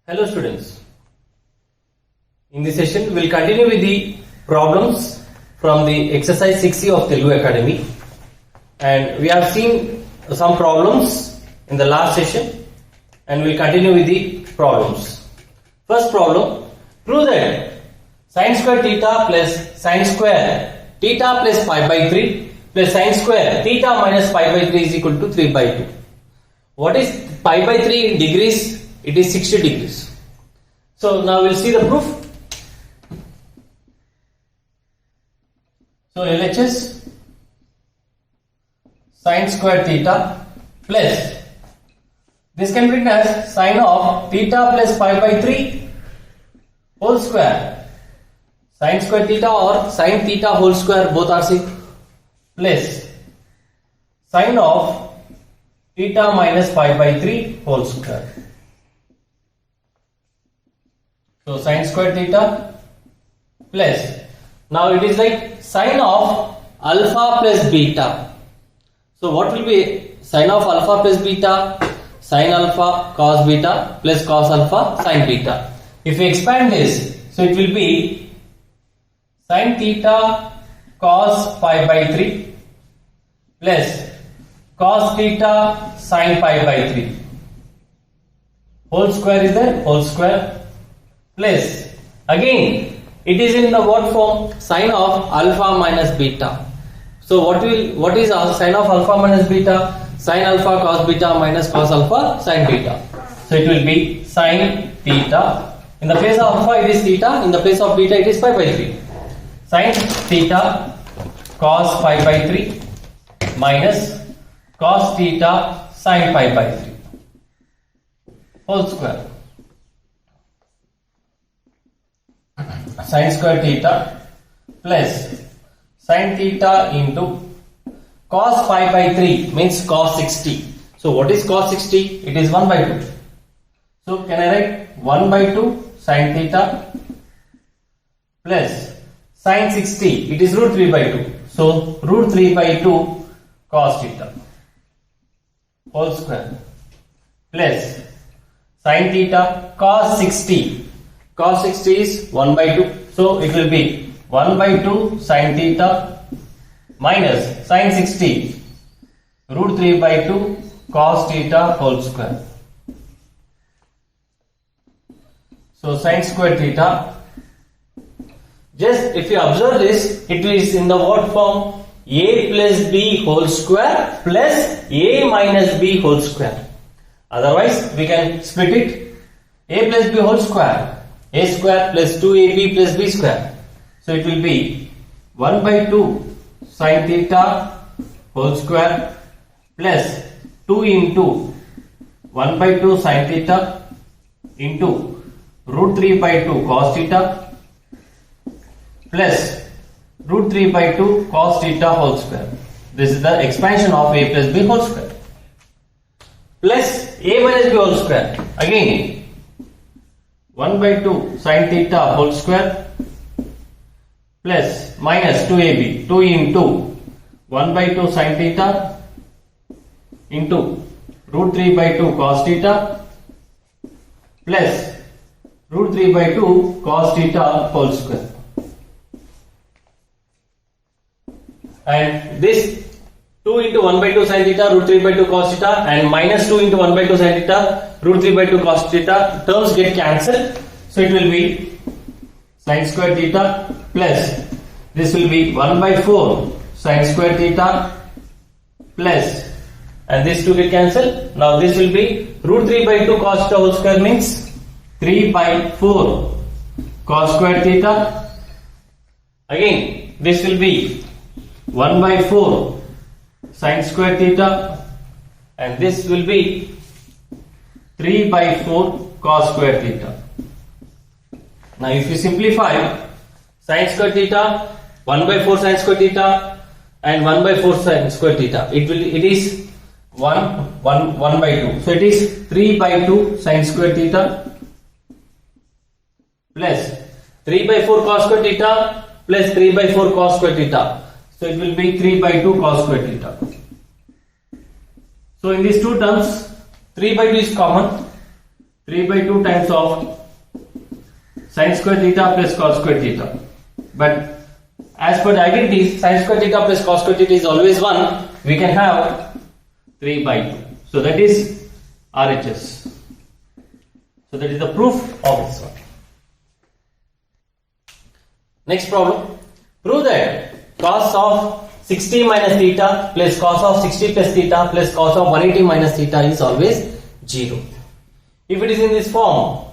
Hello students, in this session we will continue with the problems from the exercise 6C of Telugu Academy, and we have seen some problems in the last session and we will continue with the problems. First problem, prove that sin square theta plus sin square theta plus pi by 3 plus sin square theta minus pi by 3 is equal to 3 by 2. What is pi by 3 in degrees? It is 60 degrees. So now we'll see the proof. So LHS sin square theta plus, this can be written as sin of theta plus pi by 3 whole square. Sin square theta or sin theta whole square, both are same, plus sin of theta minus pi by 3 whole square. So sin square theta plus, now it is like sin of alpha plus beta. So what will be sin of alpha plus beta? Sin alpha cos beta plus cos alpha sin beta. If we expand this, so it will be sin theta cos pi by 3 plus cos theta sin pi by 3. Whole square is there, whole square, plus again it is in the what form? Sin of alpha minus beta. So what is our sin of alpha minus beta? Sin alpha cos beta minus cos alpha sin beta. So it will be sin theta. In the place of alpha it is theta, in the place of beta it is pi by 3. Sin theta cos pi by 3 minus cos theta sin pi by 3 whole square. Sin square theta plus sin theta into cos pi by 3 means cos 60. So what is cos 60? It is 1 by 2. So can I write 1 by 2 sin theta plus sin 60, it is root 3 by 2. So root 3 by 2 cos theta whole square plus sin theta cos 60. Cos 60 is 1 by 2. So it will be 1 by 2 sin theta minus sin 60 root 3 by 2 cos theta whole square. So sin square theta, just if you observe this, it is in the what form? A plus b whole square plus a minus b whole square. Otherwise we can split it. A plus b whole square, a square plus 2ab plus b square. So it will be 1 by 2 sin theta whole square plus 2 into 1 by 2 sin theta into root 3 by 2 cos theta plus root 3 by 2 cos theta whole square. This is the expansion of a plus b whole square plus a minus b whole square. Again 1 by 2 sin theta whole square plus minus 2ab, 2 into 1 by 2 sin theta into root 3 by 2 cos theta plus root 3 by 2 cos theta whole square. And this 2 into 1 by 2 sin theta root 3 by 2 cos theta and minus 2 into 1 by 2 sin theta root 3 by 2 cos theta terms get cancelled. So it will be sin square theta plus this will be 1 by 4 sin square theta plus, and this 2 get cancelled. Now this will be root 3 by 2 cos theta whole square means 3 by 4 cos square theta. Again this will be 1 by 4 sin square theta and this will be 3 by 4 cos square theta. Now if you simplify sin square theta 1 by 4 sin square theta and 1 by 4 sin square theta, it is 1 by 2. So it is 3 by 2 sin square theta plus 3 by 4 cos square theta plus 3 by 4 cos square theta. So it will be 3 by 2 cos square theta. So in these two terms 3 by 2 is common. 3 by 2 times of sin square theta plus cos square theta. But as per the identity, sin square theta plus cos square theta is always 1. We can have 3 by 2. So that is RHS. So that is the proof of this one. Next problem. Prove that cos of 60 minus theta plus cos of 60 plus theta plus cos of 180 minus theta is always 0. If it is in this form,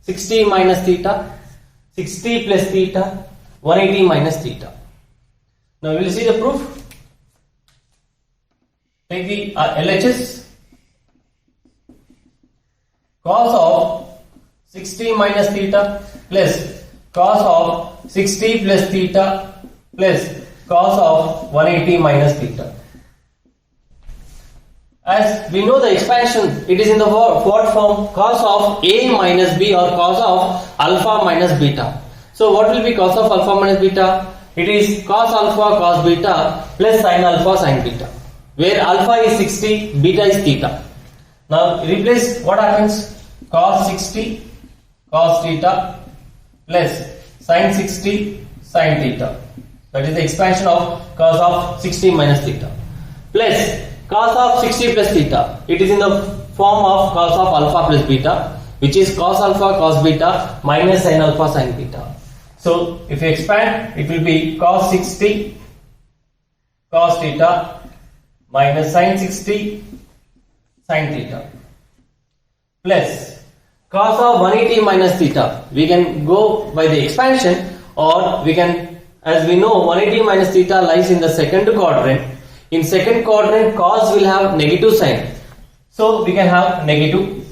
60 minus theta, 60 plus theta, 180 minus theta. Now we will see the proof. Take the LHS. Cos of 60 minus theta plus cos of 60 plus theta plus cos of 180 minus theta. As we know the expansion, it is in the what form? Cos of A minus B or cos of alpha minus beta. So what will be cos of alpha minus beta? It is cos alpha cos beta plus sin alpha sin beta, where alpha is 60, beta is theta. Now replace, what happens? Cos 60 cos theta plus sin 60 sin theta. That is the expansion of cos of 60 minus theta plus cos of 60 plus theta. It is in the form of cos of alpha plus beta, which is cos alpha cos beta minus sin alpha sin beta. So if you expand, it will be cos 60 cos theta minus sin 60 sin theta plus cos of 180 minus theta. We can go by the expansion, or we can, as we know, 180 minus theta lies in the second quadrant. In second quadrant, cos will have negative sign, so we can have negative.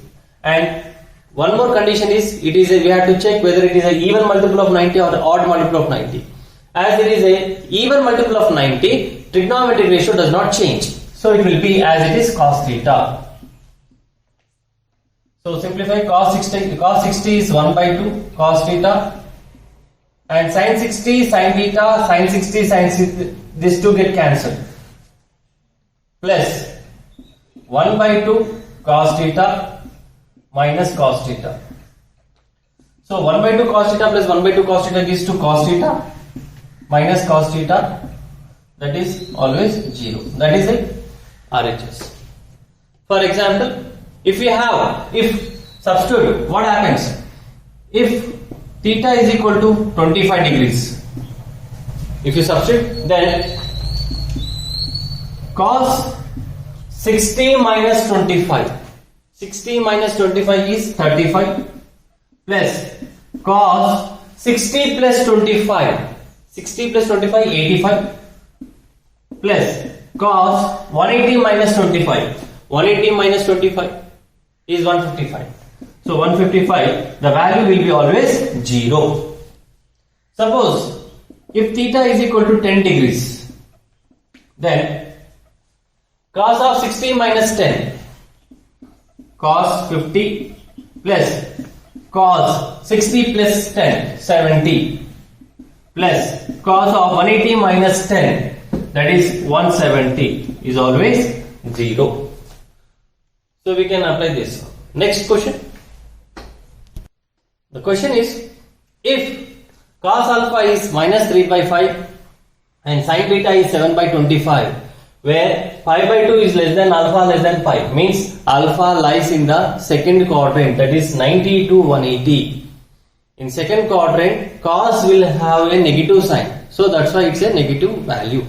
And one more condition is, it is we have to check whether it is an even multiple of 90 or odd multiple of 90. As it is a even multiple of 90, trigonometric ratio does not change, so it will be as it is cos theta. So simplify. Cos 60 is 1 by 2 cos theta, and sin 60 sin theta, sin 60 sin 60, these two get cancelled, plus 1 by 2 cos theta minus cos theta. So 1 by 2 cos theta plus 1 by 2 cos theta gives to cos theta minus cos theta, that is always 0. That is a RHS. For example, if substitute, what happens? If theta is equal to 25 degrees, if you substitute, then cos 60 minus 25, 60 minus 25 is 35, plus cos 60 plus 25, 60 plus 25 85, plus cos 180 minus 25, 180 minus 25 is 155. So 155, the value will be always 0. Suppose if theta is equal to 10 degrees, then cos of 60 minus 10, cos 50 plus cos 60 plus 10, 70, plus cos of 180 minus 10, that is 170, is always 0. So we can apply this. Next question. The question is, if cos alpha is minus 3 by 5 and sin beta is 7 by 25, where 5 by 2 is less than alpha less than 5, means alpha lies in the second quadrant, that is 90 to 180. In second quadrant, cos will have a negative sign, so that's why it's a negative value.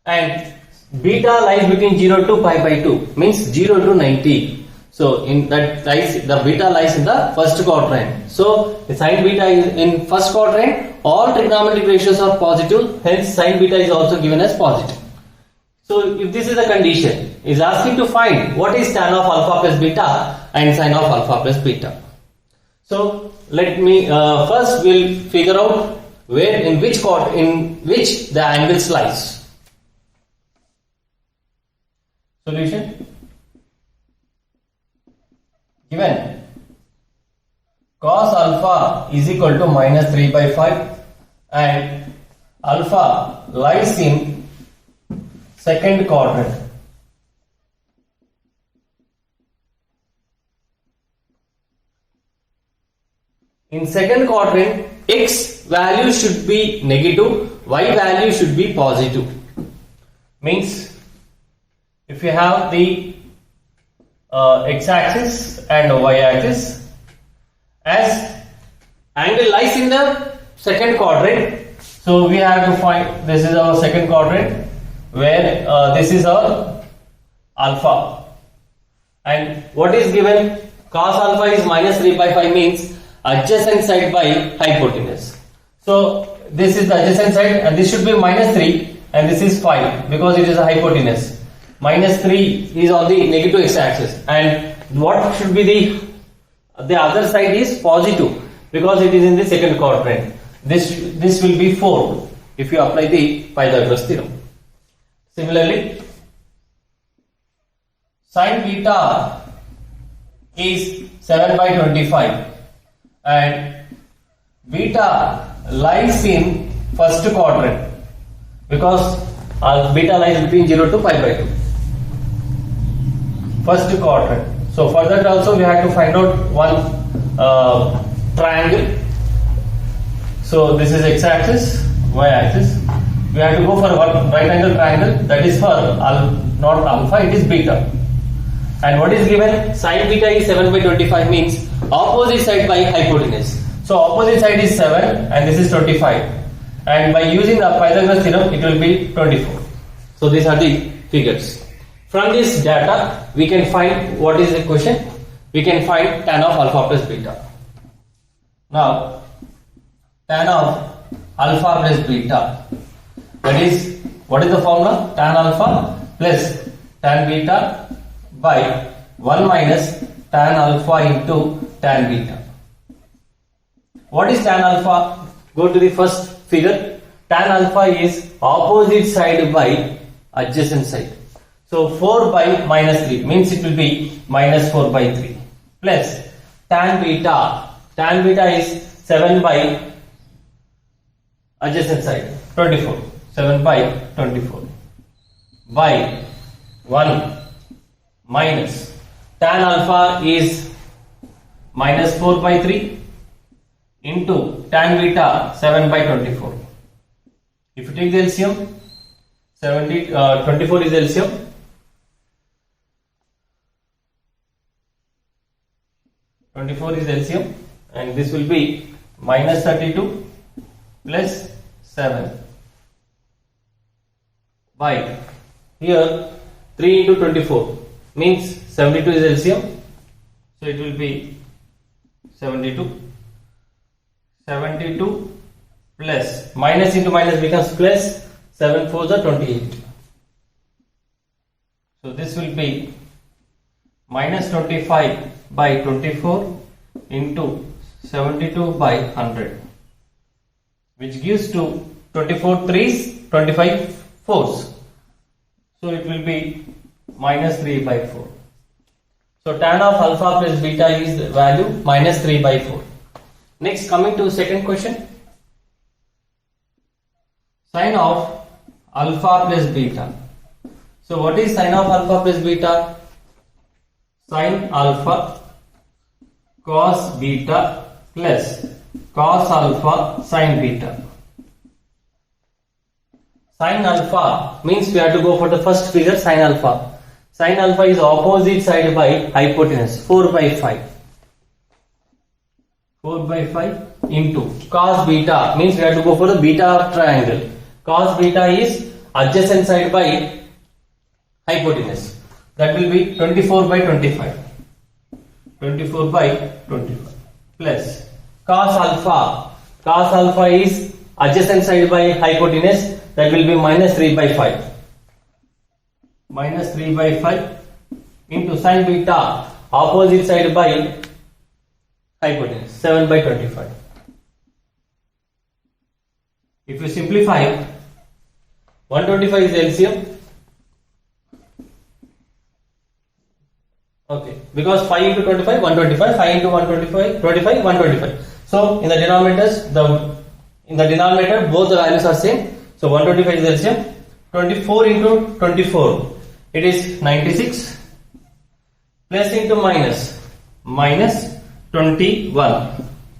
And beta lies between 0 to pi by 2, means 0 to 90. So in that lies, the beta lies in the first quadrant. So the sin beta is in first quadrant. All trigonometric ratios are positive, hence sin beta is also given as positive. So if this is the condition, is asking to find what is tan of alpha plus beta and sin of alpha plus beta. So let me first we'll figure out where in which the angles lies. Solution. Given cos alpha is equal to minus 3 by 5 and alpha lies in second quadrant, In second quadrant, x value should be negative, y value should be positive. Means if you have the x-axis and y-axis, as angle lies in the second quadrant, so we have to find, this is our second quadrant where this is our alpha, and what is given, cos alpha is minus 3 by 5 means adjacent side by hypotenuse. So this is the adjacent side and this should be minus 3 and this is 5 because it is a hypotenuse. Minus 3 is on the negative x-axis, and what should be the other side is positive because it is in the second quadrant. This will be 4 if you apply the Pythagoras theorem. Similarly, sin beta is 7 by 25 and beta lies in first quadrant because beta lies between 0 to pi by 2. First quadrant. So for that also we have to find out one triangle. So this is x-axis, y-axis. We have to go for one right angle triangle, that is for not alpha, it is beta. And what is given? Sin beta is 7 by 25 means opposite side by hypotenuse. So opposite side is 7 and this is 25. And by using the Pythagoras theorem, it will be 24. So these are the figures. From this data, we can find what is the equation. We can find tan of alpha plus beta. Now, tan of alpha plus beta. That is, what is the formula? Tan alpha plus tan beta by 1 minus tan alpha into tan beta. What is tan alpha? Go to the first figure. Tan alpha is opposite side by adjacent side. So 4 by minus 3 means it will be minus 4 by 3 plus tan beta. Tan beta is 7 by adjacent side 24. 7 by 24 by 1 minus tan alpha is minus 4 by 3 into tan beta 7 by 24. If you take the LCM, 24 is LCM. 24 is LCM and this will be minus 32 plus 7 by here 3 into 24 means 72 is LCM, so it will be 72 plus minus into minus becomes plus, 7 4s are 28. So this will be minus 25 by 24 into 72 by 100, which gives to 24 3s 25 4s. So it will be minus 3 by 4. So tan of alpha plus beta is the value minus 3 by 4. Next, coming to second question. Sin of alpha plus beta. So what is sin of alpha plus beta? Sin alpha cos beta plus cos alpha sin beta. Sin alpha means we have to go for the first figure, sin alpha. Sin alpha is opposite side by hypotenuse, 4 by 5. 4 by 5 into cos beta means we have to go for the beta triangle. Cos beta is adjacent side by hypotenuse. That will be 24 by 25. 24 by 25 plus cos alpha. Cos alpha is adjacent side by hypotenuse. That will be minus 3 by 5. Minus 3 by 5 into sin beta, opposite side by hypotenuse, 7 by 25. If you simplify, 125 is LCM. Okay, because 5 into 25, 125, 5 into 125, 25, 125. So in the denominators, both the values are same. So 125 is LCM. 24 into 24, it is 96. Plus into minus 21.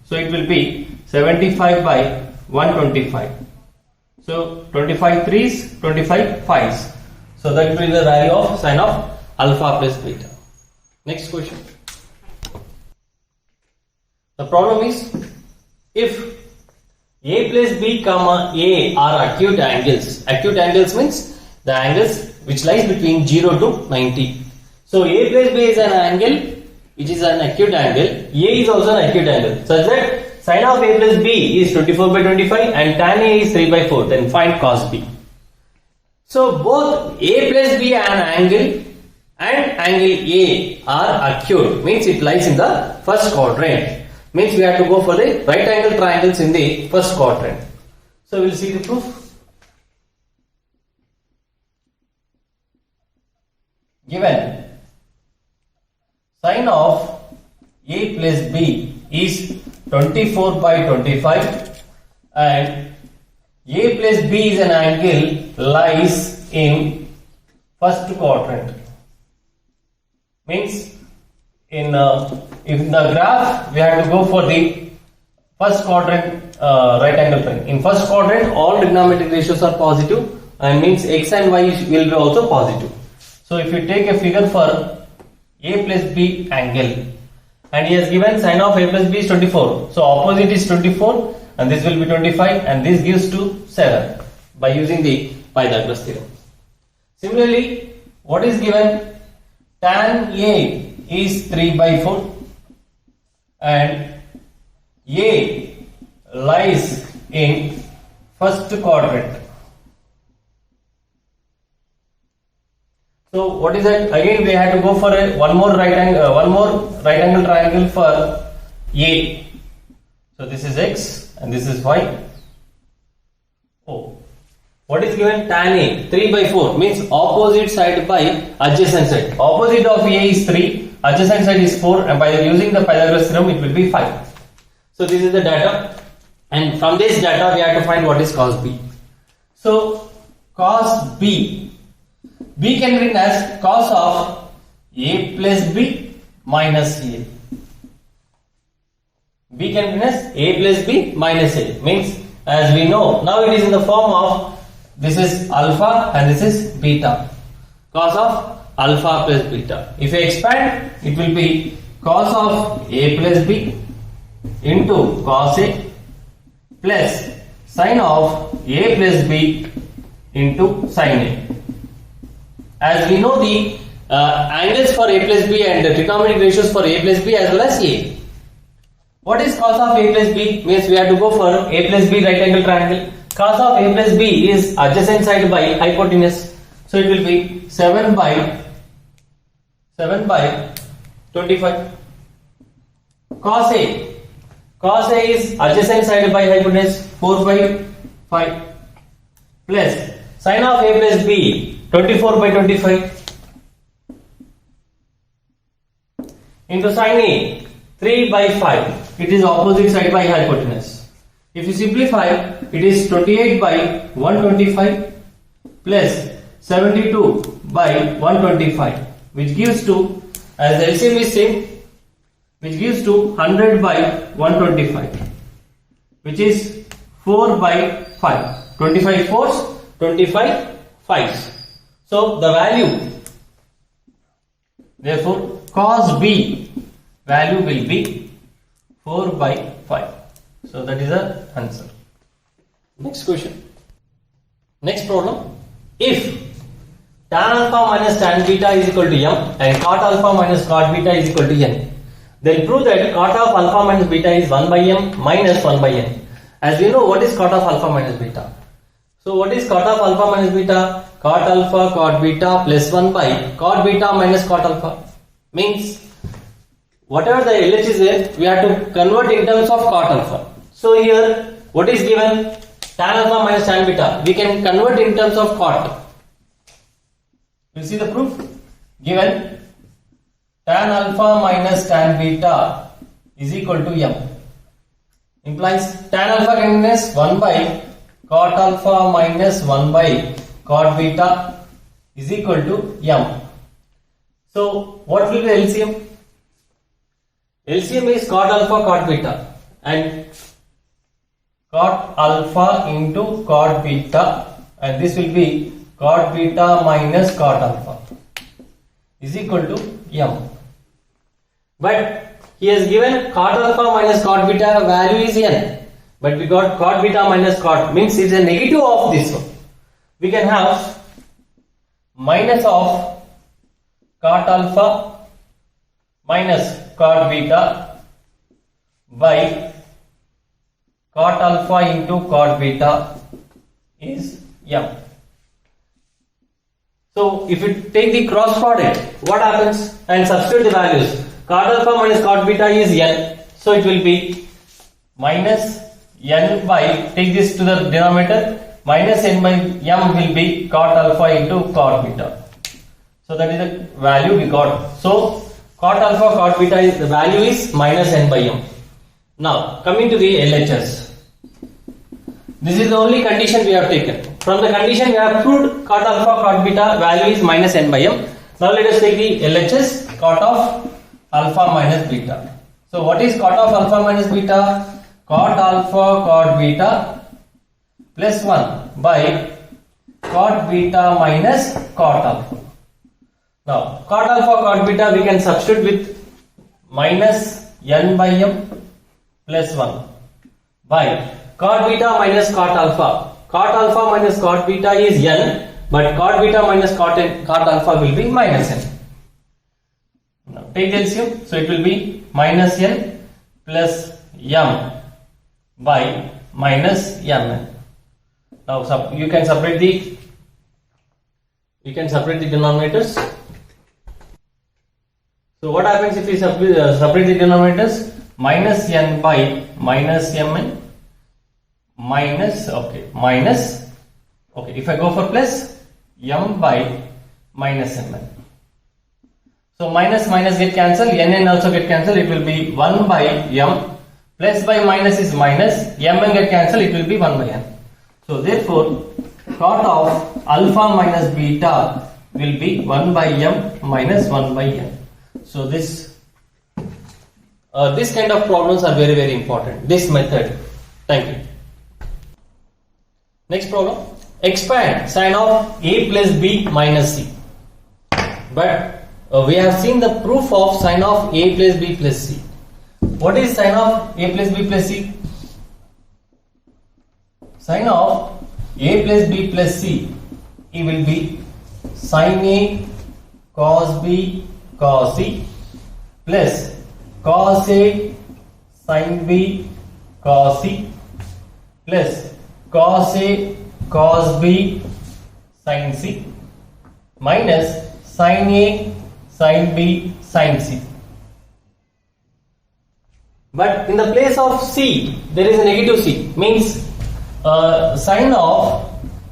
So it will be 75 by 125. So 25 threes, 25 fives. So that will be the value of sine of alpha plus beta. Next question. The problem is, if A plus B comma A are acute angles. Acute angles means the angles which lies between 0 to 90. So A plus B is an angle which is an acute angle. A is also an acute angle, such that sine of A plus B is 24 by 25 and tan A is 3 by 4. Then find cos B. So both A plus B are an angle and angle A are acute, means it lies in the first quadrant. Means we have to go for the right angle triangles in the first quadrant. So we will see the proof. Given sine of A plus B is 24 by 25 and A plus B is an angle lies in first quadrant. Means in the graph we have to go for the first quadrant right angle triangle. In first quadrant all trigonometric ratios are positive and means x and y will be also positive. So if you take a figure for A plus B angle and he has given sine of A plus B is 24. So opposite is 24 and this will be 25 and this gives to 7 by using the Pythagoras theorem. Similarly, what is given? Tan A is 3 by 4 and A lies in first quadrant. So what is that? Again we have to go for one more right angle triangle for A. So this is x and this is y. Oh, what is given? Tan A 3 by 4 means opposite side by adjacent side. Opposite of A is 3, adjacent side is 4, and by using the Pythagoras theorem it will be 5. So this is the data, and from this data we have to find what is cos B. So cos B can be written as cos of A plus B minus A. B can be written as A plus B minus A. Means as we know, now it is in the form of this is alpha and this is beta. Cos of alpha plus beta. If you expand, it will be cos of A plus B into cos A plus sine of A plus B into sine A. As we know the angles for A plus B and the trigonometric ratios for A plus B as well as A. What is cos of A plus B? Means we have to go for A plus B right angle triangle. Cos of A plus B is adjacent side by hypotenuse. So it will be 7 by 25. Cos A is adjacent side by hypotenuse 4 by 5 plus sine of A plus B 24 by 25 into sine A 3 by 5. It is opposite side by hypotenuse. If you simplify, it is 28 by 125 plus 72 by 125, which gives to, as the LCM is same, which gives to 100 by 125, which is 4 by 5. 25 fours, 25 fives. So the value, therefore cos B value will be 4 by 5. So that is the answer. Next question. Next problem. If tan alpha minus tan beta is equal to m and cot alpha minus cot beta is equal to n, then prove that cot of alpha minus beta is 1 by m minus 1 by n. As we know, what is cot of alpha minus beta? So what is cot of alpha minus beta? Cot alpha cot beta plus 1 by cot beta minus cot alpha. Means whatever the LH is there, we have to convert in terms of cot alpha. So here, what is given? Tan alpha minus tan beta. We can convert in terms of cot. You see the proof? Given tan alpha minus tan beta is equal to m. Implies tan alpha can be 1 by cot alpha minus 1 by cot beta is equal to m. So what will be LCM? LCM is cot alpha cot beta. and cot alpha into cot beta, and this will be cot beta minus cot alpha is equal to m. But he has given cot alpha minus cot beta value is n, but we got cot beta minus cot, means it's a negative of this one. We can have minus of cot alpha minus cot beta by cot alpha into cot beta is m. So if you take the cross product, what happens? And substitute the values. Cot alpha minus cot beta is n, so it will be minus n by, take this to the denominator, minus n by m will be cot alpha into cot beta. So that is the value we got. So cot alpha cot beta is, the value is minus n by m. Now coming to the LHS. This is the only condition we have taken. From the condition we have proved cot alpha cot beta value is minus n by m. Now let us take the LHS, cot of alpha minus beta. So what is cot of alpha minus beta? Cot alpha cot beta plus 1 by cot beta minus cot alpha. Now cot alpha cot beta we can substitute with minus n by m plus 1 by cot beta minus cot alpha. Cot alpha minus cot beta is n, but cot beta minus cot alpha will be minus n. Now take the LCM, so it will be minus n plus m by minus mn. Now you can separate the denominators. So what happens if we separate the denominators? Minus n by minus mn minus, if I go for plus, m by minus mn. So minus get cancelled, n also get cancelled, it will be 1 by m, plus by minus is minus, mn get cancelled, it will be 1 by n. So therefore cot of alpha minus beta will be 1 by m minus 1 by n. So this kind of problems are very, very important, this method. Thank you. Next problem, expand sine of a plus b minus c. But we have seen the proof of sine of a plus b plus c. What is sine of a plus b plus c? Sine of a plus b plus c, it will be sine a cos b cos c plus cos a sine b cos c plus cos a cos b sin c minus sin a sin b sin c. But in the place of c there is a negative c, means sine of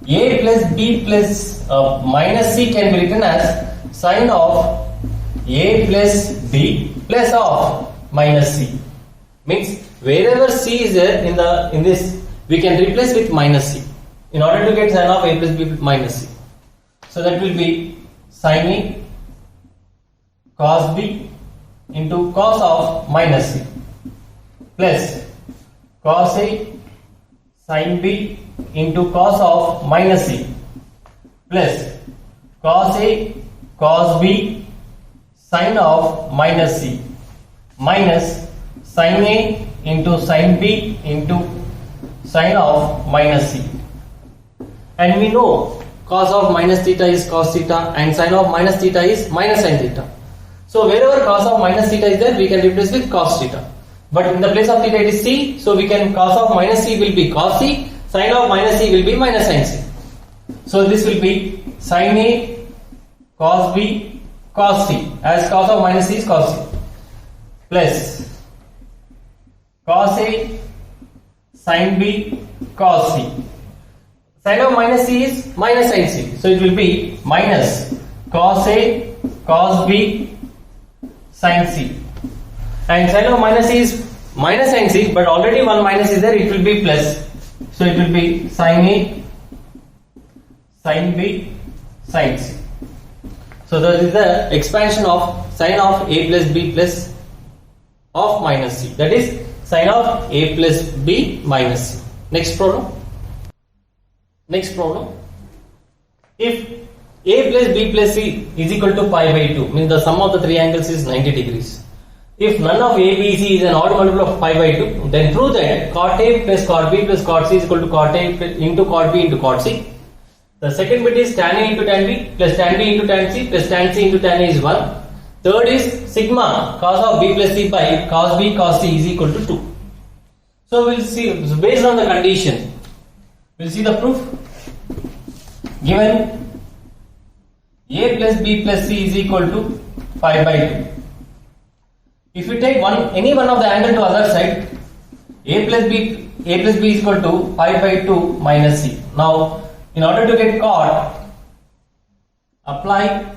a plus b plus minus c can be written as sine of a plus b plus of minus c. Means wherever c is there in this, we can replace with minus c in order to get sine of a plus b minus c. So that will be sin a cos b into cos of minus c plus cos a sin b into cos of minus c plus cos a cos b sin of minus c minus sin a into sin b into sin of minus c. And we know cos of minus theta is cos theta and sin of minus theta is minus sin theta. So wherever cos of minus theta is there, we can replace with cos theta. But in the place of theta it is c, so we can cos of minus c will be cos c, sin of minus c will be minus sin c. So this will be sin a cos b cos c, as cos of minus c is cos c, plus cos a sin b cos c. Sin of minus c is minus sin c, so it will be minus cos a cos b sin c. And sin of minus c is minus sin c, but already one minus is there, it will be plus. So it will be sin a sin b sin c. So that is the expansion of sine of a plus b plus of minus c. That is sine of a plus b minus c. Next problem. If a plus b plus c is equal to pi by 2, means the sum of the three angles is 90 degrees. If none of a, b, c is an odd multiple of pi by 2, then prove that cot a plus cot b plus cot c is equal to cot a into cot b into cot c. The second bit is tan a into tan b plus tan b into tan c plus tan c into tan a is 1. Third is sigma cos of b plus c by cos b cos c is equal to 2. So we'll see, so based on the condition, we'll see the proof. Given a plus b plus c is equal to pi by 2. If you take any one of the angle to other side, a plus b is equal to pi by 2 minus c. Now, in order to get cot, apply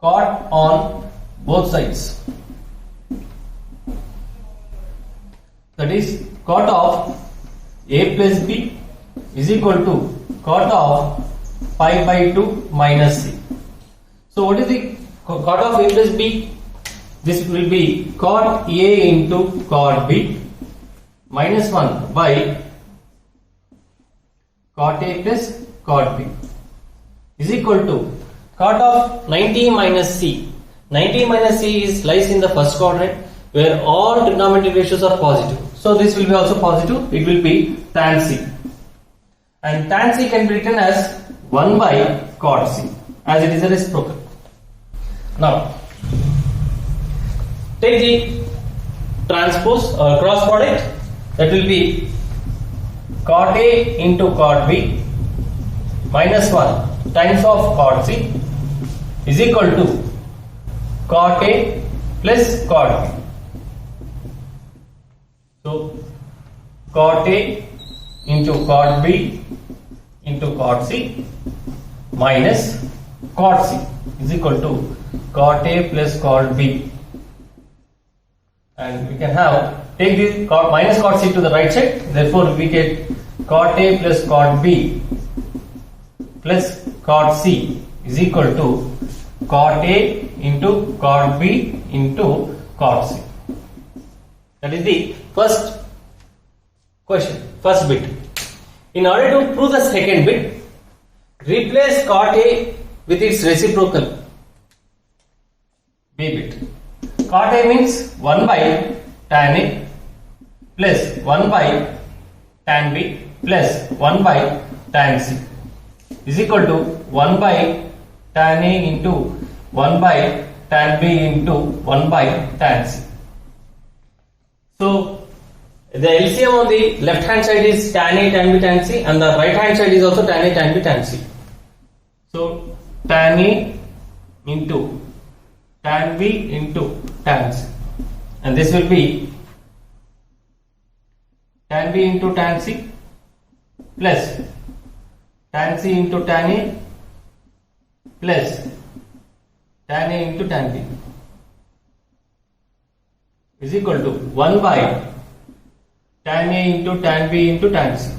cot on both sides. That is, cot of a plus b is equal to cot of pi by 2 minus c. So, what is the cot of a plus b? This will be cot a into cot b minus 1 by cot a plus cot b is equal to cot of 90 minus c. 90 minus c lies in the first quadrant where all trigonometric ratios are positive. So this will be also positive. It will be tan c. And tan c can be written as 1 by cot c as it is a reciprocal. Now, take the transpose or cross product, that will be cot a into cot b minus 1 times of cot c is equal to cot a plus cot b. So cot a into cot b into cot c minus cot c is equal to cot a plus cot b. And we can have, take the minus cot c to the right side, therefore we get cot a plus cot b plus cot c is equal to cot a into cot b into cot c. That is the first question, first bit. In order to prove the second bit, replace cot a with its reciprocal, b bit. Cot a means 1 by tan a plus 1 by tan b plus 1 by tan c is equal to 1 by tan a into 1 by tan b into 1 by tan c. So the LCM on the left hand side is tan a, tan b, tan c, and the right hand side is also tan a, tan b, tan c. So tan a into tan b into tan c, and this will be tan b into tan c plus tan c into tan a plus tan a into tan b is equal to 1 by tan a into tan b into tan c.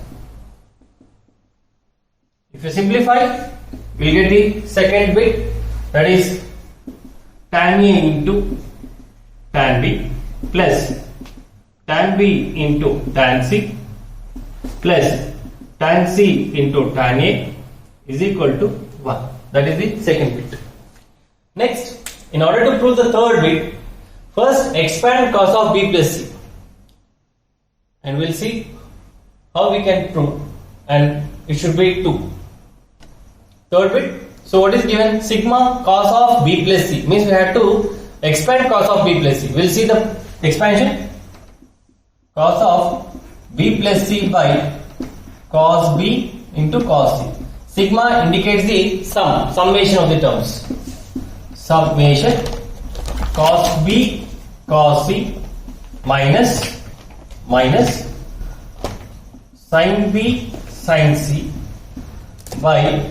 If you simplify, we will get the second bit, that is tan a into tan b plus tan b into tan c plus tan c into tan a is equal to 1. That is the second bit. Next, in order to prove the third bit, first expand cos of b plus c, and we'll see how we can prove, and it should be 2. Third bit. So what is given? Sigma cos of b plus c, means we have to expand cos of b plus c. We'll see the expansion. Cos of b plus c by cos b into cos c. Sigma indicates the summation of the terms. Summation cos b cos c minus sin b sin c by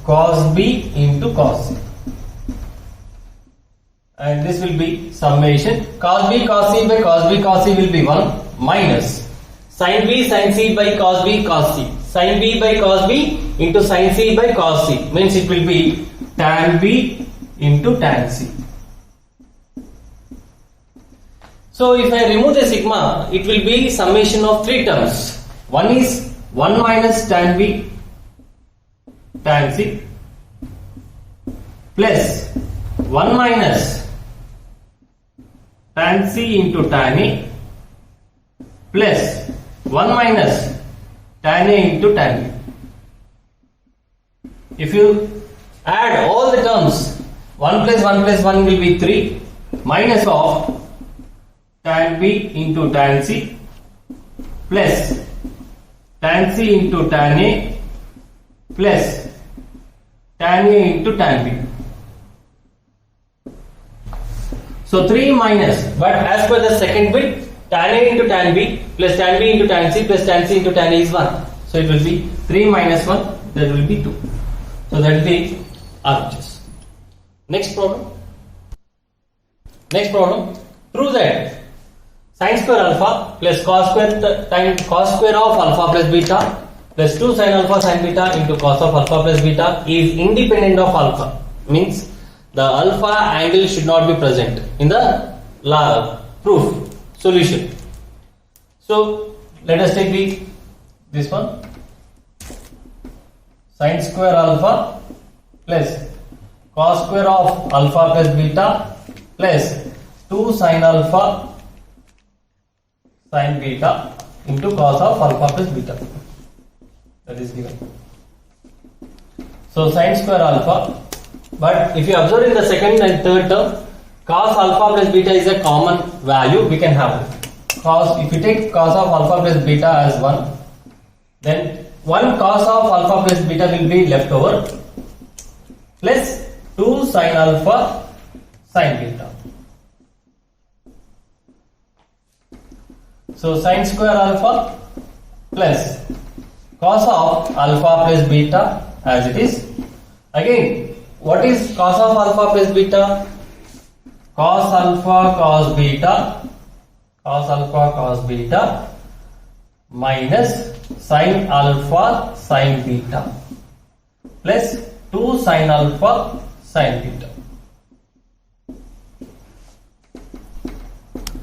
cos b into cos c, and this will be summation cos b cos c by cos b cos c will be 1 minus sin b sin c by cos b cos c, sin b by cos b into sin c by cos c, means it will be tan b into tan c. So if I remove the sigma, it will be summation of three terms. One is 1 minus tan B tan C plus 1 minus tan C into tan A plus 1 minus tan A into tan B. If you add all the terms, 1 plus 1 plus 1 will be 3 minus of tan B into tan C plus tan C into tan A plus tan A into tan B. So 3 minus, but as per the second bit, tan A into tan B plus tan B into tan C plus tan C into tan A is 1. So it will be 3 minus 1, that will be 2. So that will be RHS. Next problem. Prove that sin square alpha plus cos square times cos square of alpha plus beta plus 2 sin alpha sin beta into cos of alpha plus beta is independent of alpha. Means the alpha angle should not be present in the proof solution. So let us take this one. Sin square alpha plus cos square of alpha plus beta plus 2 sin alpha sin beta into cos of alpha plus beta. That is given. So sin square alpha, but if you observe in the second and third term, cos alpha plus beta is a common value, we can have it. If you take cos of alpha plus beta as 1, then 1 cos of alpha plus beta will be left over plus 2 sin alpha sin beta. So sin square alpha plus cos of alpha plus beta as it is. Again, what is cos of alpha plus beta? Cos alpha cos beta minus sin alpha sin beta plus 2 sin alpha sin beta.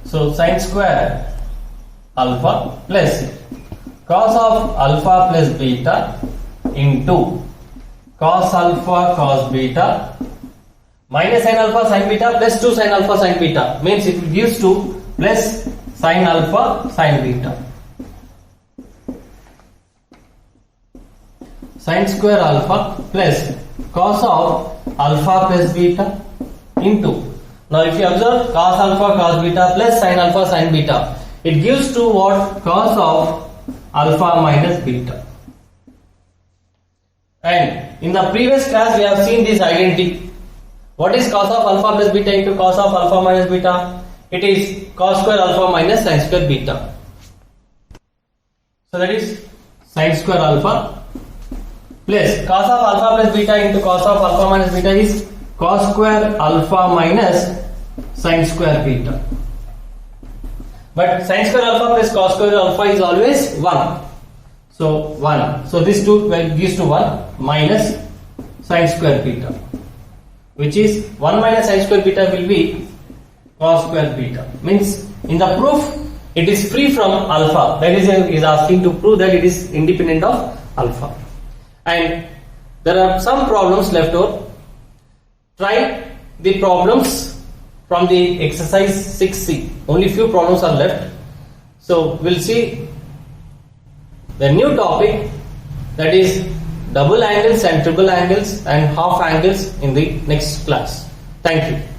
So sin square alpha plus cos of alpha plus beta into cos alpha cos beta minus sin alpha sin beta plus 2 sin alpha sin beta means it gives 2 plus sin alpha sin beta. Sin square alpha plus cos of alpha plus beta into, now if you observe cos alpha cos beta plus sin alpha sin beta, it gives to what? Cos of alpha minus beta. And in the previous class we have seen this identity. What is cos of alpha plus beta into cos of alpha minus beta? It is cos square alpha minus sin square beta. So that is sin square alpha plus cos of alpha plus beta into cos of alpha minus beta is cos square alpha minus sin square beta. But sin square alpha plus cos square alpha is always 1. So 1. So this 2 gives to 1 minus sin square beta, which is 1 minus sin square beta will be cos square beta. Means in the proof it is free from alpha. That is asking to prove that it is independent of alpha. And there are some problems left over. Try the problems from the exercise 6C. Only few problems are left. So we'll see the new topic, that is double angles and triple angles and half angles in the next class. Thank you.